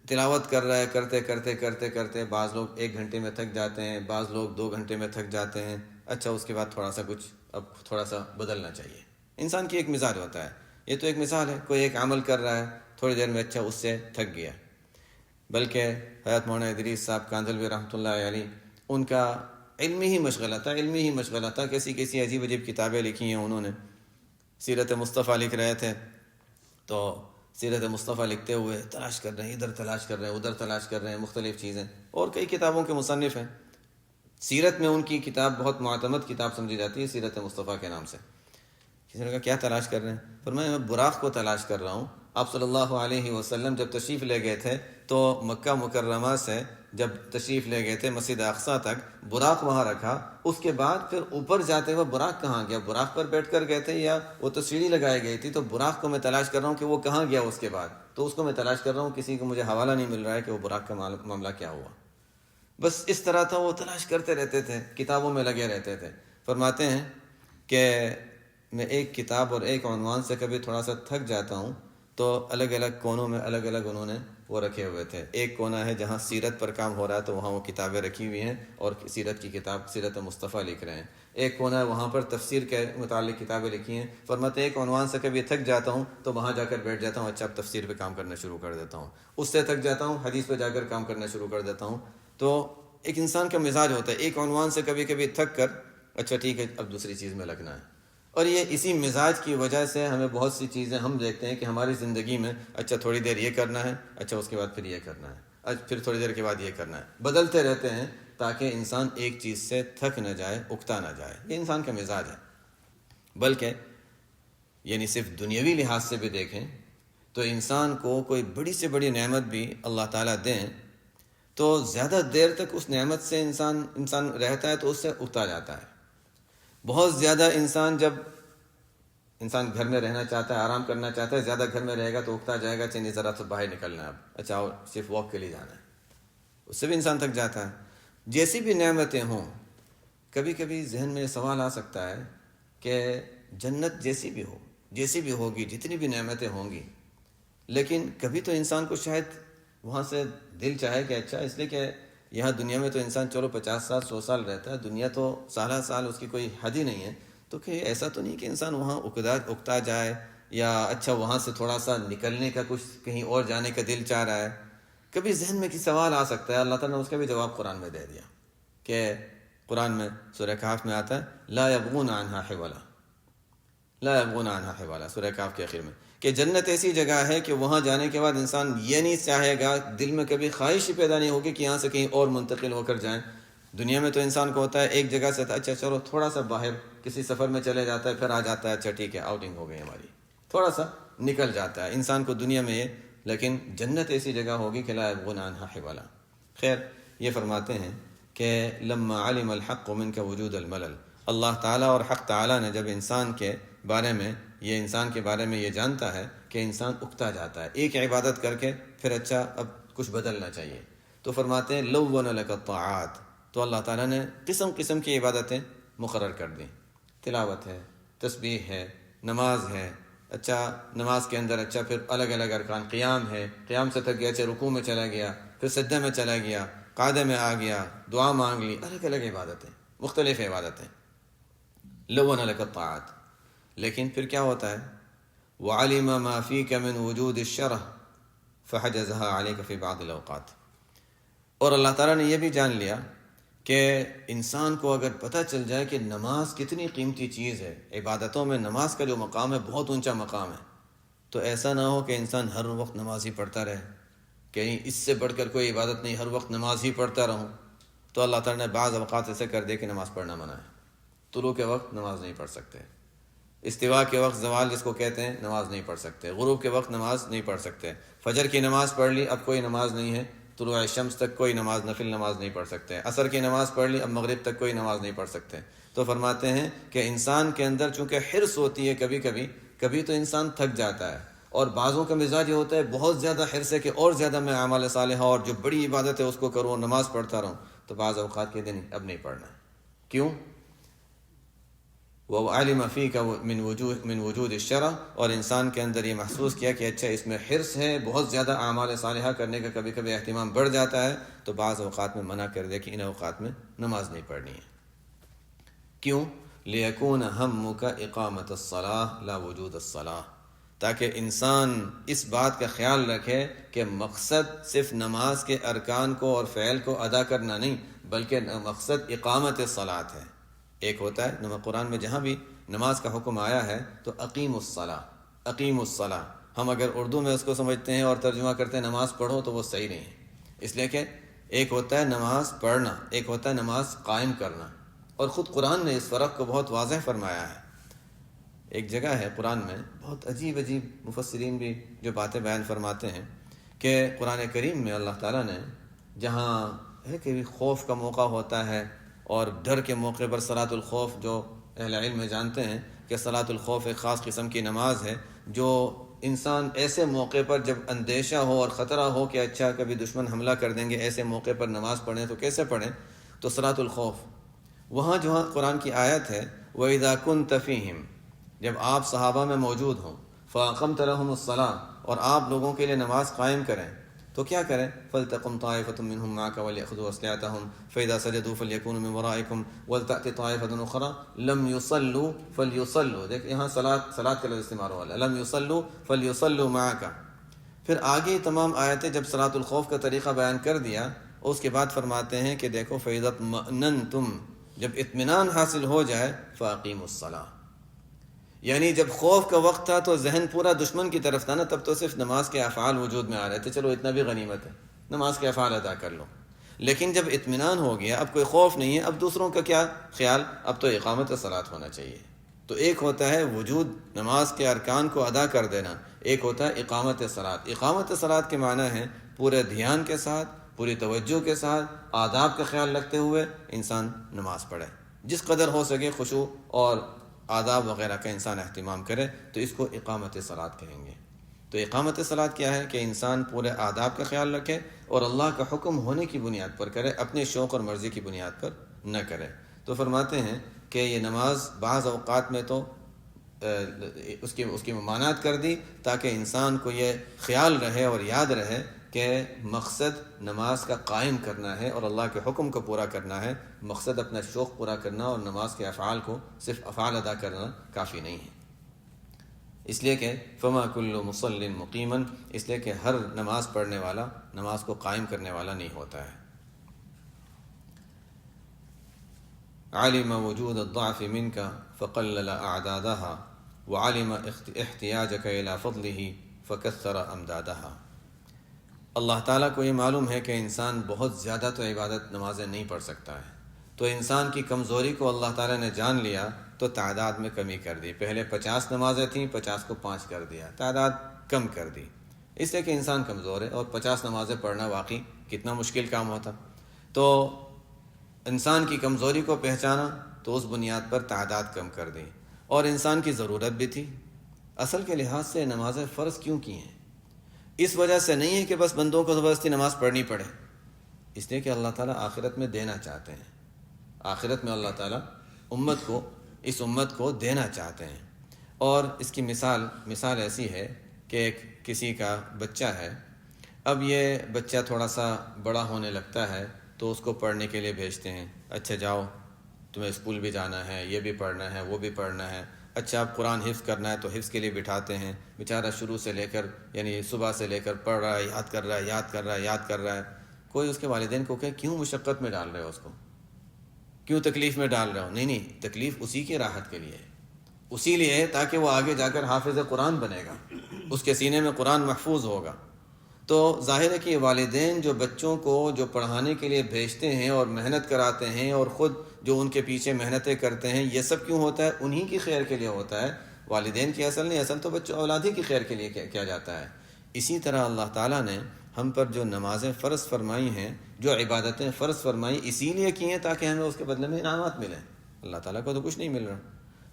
تلاوت کر رہا ہے، کرتے کرتے کرتے کرتے بعض لوگ 1 گھنٹے میں تھک جاتے ہیں، بعض لوگ 2 گھنٹے میں تھک جاتے ہیں، اچھا اس کے بعد تھوڑا سا کچھ اب تھوڑا سا بدلنا چاہیے۔ انسان کی ایک مزاج ہوتا ہے، یہ تو ایک مثال ہے، کوئی ایک عمل کر رہا ہے، تھوڑی دیر میں اچھا اس سے تھک گیا۔ بلکہ حضرت مولانا ادریس صاحب کاندھلوی رحمۃ اللہ علیہ، ان کا علمی ہی مشغلہ تھا، علمی ہی مشغلہ تھا، کیسی عجیب عجیب کتابیں لکھی ہیں انہوں نے۔ سیرت مصطفیٰ لکھ رہے تھے تو سیرت مصطفیٰ لکھتے ہوئے تلاش کر رہے ہیں، ادھر تلاش کر رہے ہیں، ادھر تلاش کر رہے ہیں، مختلف چیزیں، اور کئی کتابوں کے مصنف ہیں۔ سیرت میں ان کی کتاب بہت معتمد کتاب سمجھی جاتی ہے، سیرت مصطفیٰ کے نام سے۔ کسی نے کہا کیا تلاش کر رہے ہیں؟ فرمایا میں براق کو تلاش کر رہا ہوں۔ آپ صلی اللہ علیہ وسلم جب تشریف لے گئے تھے تو مکہ مکرمہ سے جب تشریف لے گئے تھے مسجد اقصیٰ تک، براق وہاں رکھا، اس کے بعد پھر اوپر جاتے ہوئے براق کہاں گیا؟ براق پر بیٹھ کر گئے تھے یا وہ تو سیڑھی لگائی گئی تھی؟ تو براق کو میں تلاش کر رہا ہوں کہ وہ کہاں گیا اس کے بعد، تو اس کو میں تلاش کر رہا ہوں، کسی کو مجھے حوالہ نہیں مل رہا ہے کہ وہ براق کا معاملہ کیا ہوا۔ بس اس طرح تھا، وہ تلاش کرتے رہتے تھے، کتابوں میں لگے رہتے تھے۔ فرماتے ہیں کہ میں ایک کتاب اور ایک عنوان سے کبھی تھوڑا سا تھک جاتا ہوں تو الگ الگ کونوں میں الگ الگ انہوں نے وہ رکھے ہوئے تھے۔ ایک کونا ہے جہاں سیرت پر کام ہو رہا ہے تو وہاں وہ کتابیں رکھی ہوئی ہیں اور سیرت کی کتاب سیرت مصطفیٰ لکھ رہے ہیں۔ ایک کونا ہے وہاں پر تفسیر کے متعلق کتابیں لکھی ہیں۔ فرماتے ایک عنوان سے کبھی تھک جاتا ہوں تو وہاں جا کر بیٹھ جاتا ہوں، اچھا اب تفسیر پہ کام کرنا شروع کر دیتا ہوں۔ اس سے تھک جاتا ہوں، حدیث پہ جا کر کام کرنا شروع کر دیتا ہوں۔ تو ایک انسان کا مزاج ہوتا ہے، ایک عنوان سے کبھی کبھی تھک کر اچھا ٹھیک ہے اب دوسری چیز میں لگنا ہے۔ اور یہ اسی مزاج کی وجہ سے ہمیں بہت سی چیزیں ہم دیکھتے ہیں کہ ہماری زندگی میں اچھا تھوڑی دیر یہ کرنا ہے، اچھا اس کے بعد پھر یہ کرنا ہے، پھر تھوڑی دیر کے بعد یہ کرنا ہے، بدلتے رہتے ہیں تاکہ انسان ایک چیز سے تھک نہ جائے، اکتا نہ جائے۔ یہ انسان کا مزاج ہے۔ بلکہ یعنی صرف دنیاوی لحاظ سے بھی دیکھیں تو انسان کو کوئی بڑی سے بڑی نعمت بھی اللہ تعالیٰ دیں تو زیادہ دیر تک اس نعمت سے انسان رہتا ہے تو اس سے اکتا جاتا ہے۔ بہت زیادہ جب انسان گھر میں رہنا چاہتا ہے، آرام کرنا چاہتا ہے، زیادہ گھر میں رہے گا تو اکتا جائے گا، چلیے ذرا تو باہر نکلنا ہے، اب اچھا اور صرف واک کے لیے جانا ہے، اس سے بھی انسان تھک جاتا ہے۔ جیسی بھی نعمتیں ہوں، کبھی کبھی ذہن میں سوال آ سکتا ہے کہ جنت جیسی بھی ہو، جیسی بھی ہوگی، جتنی بھی نعمتیں ہوں گی، لیکن کبھی تو انسان کو شاید وہاں سے دل چاہے کہ اچھا، اس لیے کہ یہاں دنیا میں تو انسان چلو 50 سال 100 سال رہتا ہے، دنیا تو سالہ سال اس کی کوئی حد ہی نہیں ہے، تو کہ ایسا تو نہیں کہ انسان وہاں اکتا جائے، یا اچھا وہاں سے تھوڑا سا نکلنے کا کچھ کہیں اور جانے کا دل چاہ رہا ہے۔ کبھی ذہن میں کسی سوال آ سکتا ہے، اللہ تعالیٰ نے اس کا بھی جواب قرآن میں دے دیا کہ قرآن میں سورہ کہف میں آتا ہے لا یبغون عنہا حولا، لا یبغون عنہا حولا، سورہ کہف کے آخر میں، کہ جنت ایسی جگہ ہے کہ وہاں جانے کے بعد انسان یہ نہیں چاہے گا، دل میں کبھی خواہش ہی پیدا نہیں ہوگی کہ یہاں سے کہیں اور منتقل ہو کر جائیں۔ دنیا میں تو انسان کو ہوتا ہے ایک جگہ سے اچھا چلو تھوڑا سا باہر کسی سفر میں چلے جاتا ہے، پھر آ جاتا ہے، اچھا ٹھیک ہے آؤٹنگ ہو گئی ہماری، تھوڑا سا نکل جاتا ہے انسان کو دنیا میں یہ۔ لیکن جنت ایسی جگہ ہوگی کہ لا یبغون عنہا حولا۔ خیر یہ فرماتے ہیں کہ لما علم الحق منک وجود الملل، اللہ تعالیٰ اور حق تعالیٰ نے جب انسان کے بارے میں یہ جانتا ہے کہ انسان اکتا جاتا ہے ایک عبادت کر کے، پھر اچھا اب کچھ بدلنا چاہیے، تو فرماتے ہیں لون لک الطاعات، تو اللہ تعالیٰ نے قسم قسم کی عبادتیں مقرر کر دیں۔ تلاوت ہے، تسبیح ہے، نماز ہے، اچھا نماز کے اندر اچھا پھر الگ الگ ارکان، قیام ہے، قیام سے تک گیا، اچھا رکوع میں چلا گیا، پھر سجدے میں چلا گیا، قعدے میں آ گیا، دعا مانگ لی، الگ الگ عبادتیں، مختلف عبادتیں، لون لک الطاعات۔ لیکن پھر کیا ہوتا ہے؟ وعلم ما فیک من وجود الشرع فحجزها علیک فی بعض الاوقات، اور اللہ تعالیٰ نے یہ بھی جان لیا کہ انسان کو اگر پتہ چل جائے کہ نماز کتنی قیمتی چیز ہے، عبادتوں میں نماز کا جو مقام ہے بہت اونچا مقام ہے، تو ایسا نہ ہو کہ انسان ہر وقت نماز ہی پڑھتا رہے، کہیں اس سے بڑھ کر کوئی عبادت نہیں، ہر وقت نماز ہی پڑھتا رہوں۔ تو اللہ تعالیٰ نے بعض اوقات ایسے کر دے کہ نماز پڑھنا منع ہے، طلوع کے وقت نماز نہیں پڑھ سکتے، استوا کے وقت زوال جس کو کہتے ہیں نماز نہیں پڑھ سکتے، غروب کے وقت نماز نہیں پڑھ سکتے، فجر کی نماز پڑھ لی اب کوئی نماز نہیں ہے، طلوع شمس تک کوئی نماز نفل نماز نہیں پڑھ سکتے، عصر کی نماز پڑھ لی اب مغرب تک کوئی نماز نہیں پڑھ سکتے۔ تو فرماتے ہیں کہ انسان کے اندر چونکہ حرص ہوتی ہے، کبھی تو انسان تھک جاتا ہے، اور بعضوں کا مزاج یہ ہوتا ہے بہت زیادہ حرص ہے کہ اور زیادہ میں اعمال صالحہ اور جو بڑی عبادت ہے اس کو کروں، نماز پڑھتا رہوں، تو بعض اوقات کے دن اب نہیں پڑھنا ہے۔ کیوں؟ وَعَلِمَ فِيكَ من وجود الشرع، اور انسان کے اندر یہ محسوس کیا کہ اچھا اس میں حرص ہے، بہت زیادہ اعمال صالحہ کرنے کا کبھی کبھی اہتمام بڑھ جاتا ہے، تو بعض اوقات میں منع کر دے کہ ان اوقات میں نماز نہیں پڑھنی ہے۔ کیوں؟ لِيَكُونَ هَمُّكَ إِقَامَةَ الصَّلَاةِ لَا وُجُودَ الصَّلَاةِ، تاکہ انسان اس بات کا خیال رکھے کہ مقصد صرف نماز کے ارکان کو اور فعل کو ادا کرنا نہیں، بلکہ مقصد اقامت الصلاۃ ہے۔ ایک ہوتا ہے قرآن میں جہاں بھی نماز کا حکم آیا ہے تو اقیم الصلاۃ، اقیم الصلاۃ، ہم اگر اردو میں اس کو سمجھتے ہیں اور ترجمہ کرتے ہیں نماز پڑھو تو وہ صحیح نہیں ہے، اس لیے کہ ایک ہوتا ہے نماز پڑھنا، ایک ہوتا ہے نماز قائم کرنا، اور خود قرآن نے اس فرق کو بہت واضح فرمایا ہے۔ ایک جگہ ہے قرآن میں، بہت عجیب مفسرین بھی جو باتیں بیان فرماتے ہیں کہ قرآن کریم میں اللہ تعالیٰ نے جہاں ہے کہ خوف کا موقع ہوتا ہے اور ڈر کے موقع پر صلاۃ الخوف، جو اہل علم جانتے ہیں کہ صلاۃ الخوف ایک خاص قسم کی نماز ہے جو انسان ایسے موقع پر جب اندیشہ ہو اور خطرہ ہو کہ اچھا کبھی دشمن حملہ کر دیں گے، ایسے موقع پر نماز پڑھیں تو کیسے پڑھیں؟ تو صلاۃ الخوف، وہاں جہاں قرآن کی آیت ہے وَإِذَا كُنْتَ فِيهِمْ، جب آپ صحابہ میں موجود ہوں، فَأَقَمْتَ لَهُمُ الصَّلَاةَ، اور آپ لوگوں کے لیے نماز قائم کریں، تو کیا کریں؟ فَلْتَقُمْ طَائِفَةٌ مِّنْهُمْ مَعَكَ وَلْيَأْخُذُوا أَسْلِحَتَهُمْ فَإِذَا سَجَدُوا فَلْيَكُونُوا مِنْ وَرَائِكُمْ وَلْتَأْتِ طَائِفَةٌ أُخْرَىٰ لَمْ يُصَلُّوا فَلْيُصَلُّوا، دیکھ یہاں صلاۃ کا لفظ استعمال ہوا ہے، لَمْ يُصَلُّوا فَلْيُصَلُّوا مَعَكَ۔ پھر آگے تمام آیتیں جب صلاۃ الخوف کا طریقہ بیان کر دیا، اس کے بعد فرماتے ہیں کہ دیکھو فَإِذَا اطْمَأْنَنْتُمْ، جب اطمینان حاصل ہو جائے فَأَقِیمُوا الصَّلَاةَ، یعنی جب خوف کا وقت تھا تو ذہن پورا دشمن کی طرف تھا نا، تب تو صرف نماز کے افعال وجود میں آ رہے تھے، چلو اتنا بھی غنیمت ہے، نماز کے افعال ادا کر لو۔ لیکن جب اطمینان ہو گیا، اب کوئی خوف نہیں ہے، اب دوسروں کا کیا خیال، اب تو اقامت صلاۃ ہونا چاہیے۔ تو ایک ہوتا ہے وجود نماز کے ارکان کو ادا کر دینا، ایک ہوتا ہے اقامت صلاۃ۔ اقامت صلاۃ کے معنی ہے پورے دھیان کے ساتھ، پوری توجہ کے ساتھ، آداب کا خیال رکھتے ہوئے انسان نماز پڑھے، جس قدر ہو سکے خشوع اور آداب وغیرہ کا انسان اہتمام کرے، تو اس کو اقامت صلاۃ کہیں گے۔ تو اقامت صلاۃ کیا ہے کہ انسان پورے آداب کا خیال رکھے اور اللہ کا حکم ہونے کی بنیاد پر کرے، اپنے شوق اور مرضی کی بنیاد پر نہ کرے۔ تو فرماتے ہیں کہ یہ نماز بعض اوقات میں تو اس کی ممانعت کر دی تاکہ انسان کو یہ خیال رہے اور یاد رہے کہ مقصد نماز کا قائم کرنا ہے اور اللہ کے حکم کو پورا کرنا ہے، مقصد اپنا شوق پورا کرنا اور نماز کے افعال کو صرف افعال ادا کرنا کافی نہیں ہے۔ اس لیے کہ فما کل مصل مقیما، اس لیے کہ ہر نماز پڑھنے والا نماز کو قائم کرنے والا نہیں ہوتا ہے۔ علم وجود الضعف منك فقلل اعدادها وعلم احتیاجك إلى فضله فكثر امدادها۔ اللہ تعالیٰ کو یہ معلوم ہے کہ انسان بہت زیادہ تو عبادت نمازیں نہیں پڑھ سکتا ہے، تو انسان کی کمزوری کو اللہ تعالیٰ نے جان لیا تو تعداد میں کمی کر دی۔ پہلے 50 نمازیں تھیں، 50 کو 5 کر دیا، تعداد کم کر دی، اس لیے کہ انسان کمزور ہے اور 50 نمازیں پڑھنا واقعی کتنا مشکل کام ہوتا۔ تو انسان کی کمزوری کو پہچانا تو اس بنیاد پر تعداد کم کر دی، اور انسان کی ضرورت بھی تھی۔ اصل کے لحاظ سے نمازیں فرض کیوں کی ہیں؟ اس وجہ سے نہیں ہے کہ بس بندوں کو زبردستی نماز پڑھنی پڑے، اس لیے کہ اللہ تعالیٰ آخرت میں دینا چاہتے ہیں۔ آخرت میں اللہ تعالیٰ اس امت کو دینا چاہتے ہیں۔ اور اس کی مثال ایسی ہے کہ کسی کا بچہ ہے، اب یہ بچہ تھوڑا سا بڑا ہونے لگتا ہے تو اس کو پڑھنے کے لیے بھیجتے ہیں، اچھا جاؤ تمہیں اسکول بھی جانا ہے، یہ بھی پڑھنا ہے، وہ بھی پڑھنا ہے، اچھا اب قرآن حفظ کرنا ہے تو حفظ کے لیے بٹھاتے ہیں۔ بیچارہ شروع سے لے کر یعنی صبح سے لے کر پڑھ رہا ہے، یاد کر رہا ہے۔ کوئی اس کے والدین کو کہ کیوں مشقت میں ڈال رہے ہو اس کو، کیوں تکلیف میں ڈال رہے ہو؟ نہیں، تکلیف اسی کی راحت کے لیے ہے، اسی لیے ہے تاکہ وہ آگے جا کر حافظ قرآن بنے گا، اس کے سینے میں قرآن محفوظ ہوگا۔ تو ظاہر ہے کہ والدین جو بچوں کو جو پڑھانے کے لیے بھیجتے ہیں اور محنت کراتے ہیں اور خود جو ان کے پیچھے محنتیں کرتے ہیں، یہ سب کیوں ہوتا ہے؟ انہی کی خیر کے لیے ہوتا ہے، والدین کی اصل نہیں، اصل تو بچوں اولاد ہی کی خیر کے لیے کیا جاتا ہے۔ اسی طرح اللہ تعالیٰ نے ہم پر جو نمازیں فرض فرمائی ہیں، جو عبادتیں فرض فرمائی، اسی لیے کی ہیں تاکہ ہمیں اس کے بدلے میں انعامات ملیں۔ اللہ تعالیٰ کو تو کچھ نہیں مل رہا،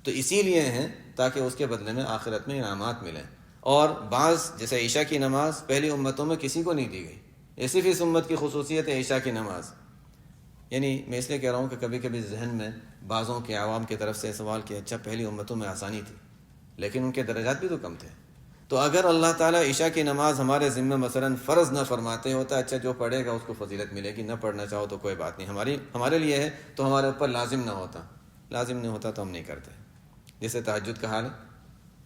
تو اسی لیے ہیں تاکہ اس کے بدلے میں آخرت میں انعامات ملیں۔ اور بعض جیسے عشاء کی نماز پہلی امتوں میں کسی کو نہیں دی گئی، یہ صرف اس امت کی خصوصیت ہے عشاء کی نماز۔ یعنی میں اس لیے کہہ رہا ہوں کہ کبھی کبھی ذہن میں بعضوں کے عوام کی طرف سے سوال کہ اچھا پہلی امتوں میں آسانی تھی لیکن ان کے درجات بھی تو کم تھے، تو اگر اللہ تعالیٰ عشاء کی نماز ہمارے ذمہ مثلا فرض نہ فرماتے ہوتا، اچھا جو پڑھے گا اس کو فضیلت ملے گی، نہ پڑھنا چاہو تو کوئی بات نہیں، ہمارے لیے ہے تو ہمارے اوپر لازم نہیں ہوتا تو ہم نہیں کرتے۔ جیسے تہجد کا حال ہے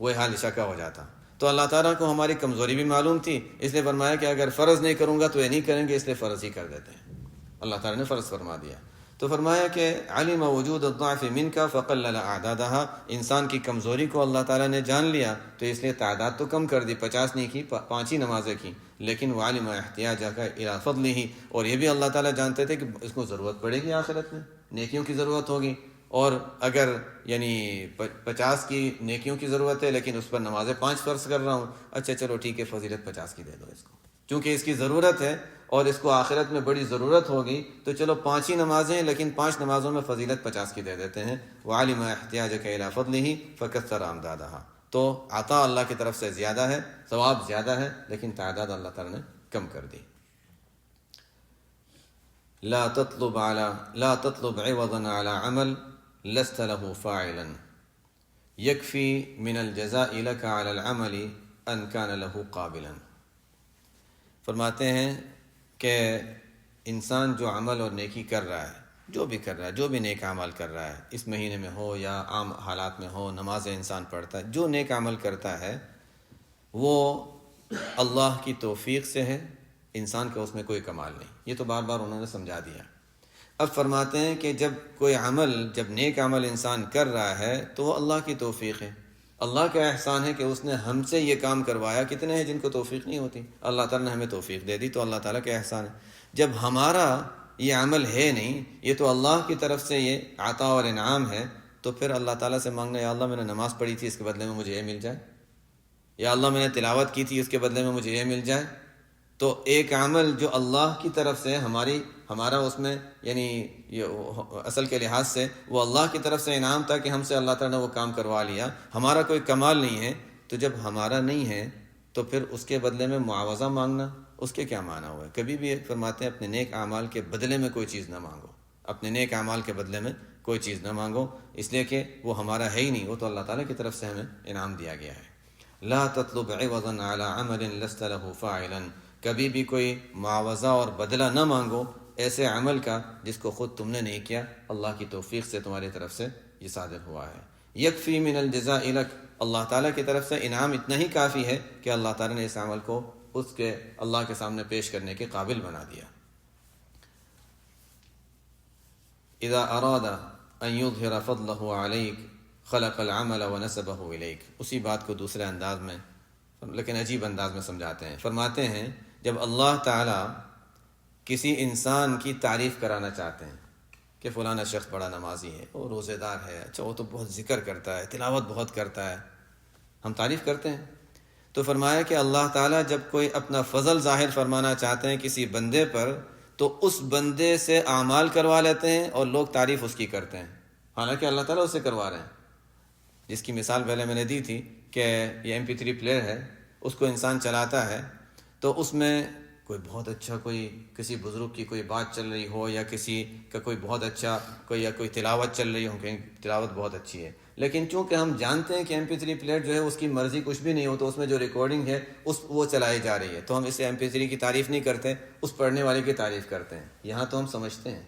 وہی حال عشاء کا ہو جاتا۔ تو اللہ تعالیٰ کو ہماری کمزوری بھی معلوم تھی، اس لیے فرمایا کہ اگر فرض نہیں کروں گا تو یہ نہیں کریں گے، اس لیے فرض ہی کر دیتے ہیں۔ اللہ تعالیٰ نے فرض فرما دیا تو فرمایا کہ علم وجود الضعف منک فقلل اعدادها، انسان کی کمزوری کو اللہ تعالیٰ نے جان لیا تو اس لیے تعداد تو کم کر دی، 50 نہیں کی، 5 ہی نمازیں کی، لیکن وعلم احتیاجک الی فضلہ، اور یہ بھی اللہ تعالیٰ جانتے تھے کہ اس کو ضرورت پڑے گی آخرت میں، نیکیوں کی ضرورت ہوگی، اور اگر یعنی 50 کی نیکیوں کی ضرورت ہے لیکن اس پر نمازیں 5 فرض کر رہا ہوں، اچھا چلو ٹھیک ہے فضیلت 50 کی دے دو اس کو، چونکہ اس کی ضرورت ہے اور اس کو آخرت میں بڑی ضرورت ہوگی، تو چلو 5 ہی نمازیں لیکن 5 نمازوں میں فضیلت 50 کی دے دیتے ہیں۔ وعلم احتیاجک الی فضلہ فکثر امدادها، تو عطا اللہ کی طرف سے زیادہ ہے، ثواب زیادہ ہے، لیکن تعداد اللہ تعالیٰ نے کم کر دی۔ لا تطلب عوضا على عمل لست له فاعلا يكفي من الجزاء لك على العمل ان كان له قابلا۔ فرماتے ہیں کہ انسان جو عمل اور نیکی کر رہا ہے، جو بھی نیک عمل کر رہا ہے، اس مہینے میں ہو یا عام حالات میں ہو، نمازیں انسان پڑھتا ہے، جو نیک عمل کرتا ہے وہ اللہ کی توفیق سے ہے، انسان کا اس میں کوئی کمال نہیں۔ یہ تو بار بار انہوں نے سمجھا دیا۔ اب فرماتے ہیں کہ جب نیک عمل انسان کر رہا ہے تو وہ اللہ کی توفیق ہے، اللہ کا احسان ہے کہ اس نے ہم سے یہ کام کروایا۔ کتنے ہیں جن کو توفیق نہیں ہوتی، اللہ تعالیٰ نے ہمیں توفیق دے دی تو اللہ تعالیٰ کا احسان ہے۔ جب ہمارا یہ عمل ہے نہیں، یہ تو اللہ کی طرف سے یہ عطا اور انعام ہے، تو پھر اللہ تعالیٰ سے مانگنا، یا اللہ میں نے نماز پڑھی تھی اس کے بدلے میں مجھے یہ مل جائے، یا اللہ میں نے تلاوت کی تھی اس کے بدلے میں مجھے یہ مل جائے۔ تو ایک عمل جو اللہ کی طرف سے ہمارا اس میں یعنی یہ اصل کے لحاظ سے وہ اللہ کی طرف سے انعام تھا کہ ہم سے اللہ تعالیٰ نے وہ کام کروا لیا، ہمارا کوئی کمال نہیں ہے، تو جب ہمارا نہیں ہے تو پھر اس کے بدلے میں معاوضہ مانگنا، اس کے کیا معنی ہوا ہے؟ کبھی بھی فرماتے ہیں اپنے نیک اعمال کے بدلے میں کوئی چیز نہ مانگو، اپنے نیک اعمال کے بدلے میں کوئی چیز نہ مانگو، اس لیے کہ وہ ہمارا ہے ہی نہیں، وہ تو اللہ تعالیٰ کی طرف سے ہمیں انعام دیا گیا ہے۔ لا تطلب عوضا على عمل لست له فاعلا، کبھی بھی کوئی معاوضہ اور بدلہ نہ مانگو ایسے عمل کا جس کو خود تم نے نہیں کیا، اللہ کی توفیق سے تمہاری طرف سے یہ صادر ہوا ہے۔ یکفی من الجزاء لک، اللہ تعالیٰ کی طرف سے انعام اتنا ہی کافی ہے کہ اللہ تعالیٰ نے اس عمل کو اس کے اللہ کے سامنے پیش کرنے کے قابل بنا دیا۔ اذا اراد ان يظهر فضله عليك خلق العمل ونسبہ الیک، اسی بات کو دوسرے انداز میں لیکن عجیب انداز میں سمجھاتے ہیں. فرماتے ہیں جب اللہ تعالیٰ کسی انسان کی تعریف کرانا چاہتے ہیں کہ فلانا شخص بڑا نمازی ہے، وہ روزے دار ہے، اچھا وہ تو بہت ذکر کرتا ہے، تلاوت بہت کرتا ہے، ہم تعریف کرتے ہیں. تو فرمایا کہ اللہ تعالیٰ جب کوئی اپنا فضل ظاہر فرمانا چاہتے ہیں کسی بندے پر تو اس بندے سے اعمال کروا لیتے ہیں اور لوگ تعریف اس کی کرتے ہیں، حالانکہ اللہ تعالیٰ اس سے کروا رہے ہیں. جس کی مثال پہلے میں نے دی تھی کہ یہ MP3 پلیئر ہے، اس کو انسان چلاتا ہے تو اس میں کوئی بہت اچھا کوئی کسی بزرگ کی کوئی بات چل رہی ہو یا کسی کا کوئی بہت اچھا کوئی تلاوت چل رہی ہو کہ تلاوت بہت اچھی ہے، لیکن چونکہ ہم جانتے ہیں کہ MP3 پلیئر جو ہے اس کی مرضی کچھ بھی نہیں ہو تو اس میں جو ریکارڈنگ ہے وہ چلائی جا رہی ہے، تو ہم اسے MP3 کی تعریف نہیں کرتے، اس پڑھنے والے کی تعریف کرتے ہیں. یہاں تو ہم سمجھتے ہیں،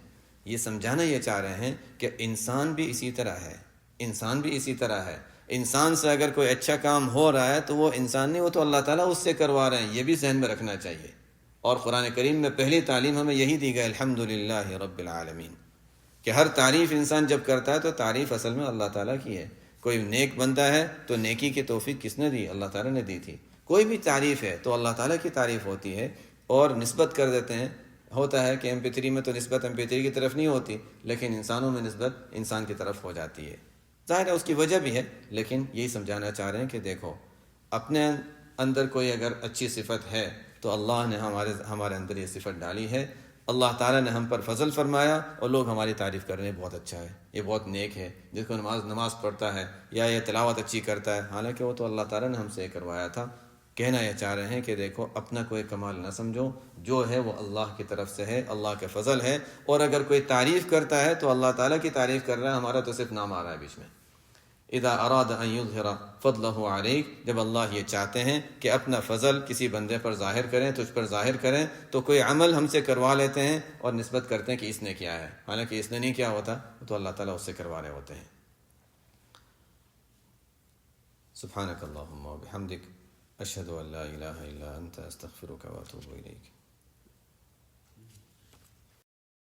یہ سمجھانا یہ چاہ رہے ہیں کہ انسان بھی اسی طرح ہے، انسان بھی اسی طرح ہے. انسان سے اگر کوئی اچھا کام ہو رہا ہے تو وہ انسان نہیں، وہ تو اللہ تعالیٰ اس سے کروا رہے ہیں، یہ بھی ذہن میں رکھنا چاہیے. اور قرآن کریم میں پہلی تعلیم ہمیں یہی دی گئی الحمدللہ رب العالمین، کہ ہر تعریف انسان جب کرتا ہے تو تعریف اصل میں اللہ تعالیٰ کی ہے. کوئی نیک بندہ ہے تو نیکی کی توفیق کس نے دی؟ اللہ تعالیٰ نے دی تھی. کوئی بھی تعریف ہے تو اللہ تعالیٰ کی تعریف ہوتی ہے، اور نسبت کر دیتے ہیں. ہوتا ہے کہ MP3 میں تو نسبت MP3 کی طرف نہیں ہوتی، لیکن انسانوں میں نسبت انسان کی طرف ہو جاتی ہے. ظاہر ہے اس کی وجہ بھی ہے، لیکن یہی سمجھانا چاہ رہے ہیں کہ دیکھو اپنے اندر کوئی اگر اچھی صفت ہے تو اللہ نے ہمارے اندر یہ صفت ڈالی ہے. اللہ تعالیٰ نے ہم پر فضل فرمایا اور لوگ ہماری تعریف کر رہے ہیں بہت اچھا ہے، یہ بہت نیک ہے، جس کو نماز پڑھتا ہے یا یہ تلاوت اچھی کرتا ہے، حالانکہ وہ تو اللہ تعالیٰ نے ہم سے کروایا تھا. کہنا یہ چاہ رہے ہیں کہ دیکھو اپنا کوئی کمال نہ سمجھو، جو ہے وہ اللہ کی طرف سے ہے، اللہ کے فضل ہے. اور اگر کوئی تعریف کرتا ہے تو اللہ تعالیٰ کی تعریف کر رہا ہے، ہمارا تو صرف نام آ رہا ہے بیچ میں. اذا اراد ان یظہر فضلہ علیک، جب اللہ یہ چاہتے ہیں کہ اپنا فضل کسی بندے پر ظاہر کریں، تجھ پر ظاہر کریں، تو کوئی عمل ہم سے کروا لیتے ہیں اور نسبت کرتے ہیں کہ اس نے کیا ہے، حالانکہ اس نے نہیں کیا ہوتا، تو اللہ تعالیٰ اس سے کروا رہے ہوتے ہیں. سبحانک اللہم و بحمدک، اشہد ان لا الہ الا انت، استغفرک و اتوب الیک.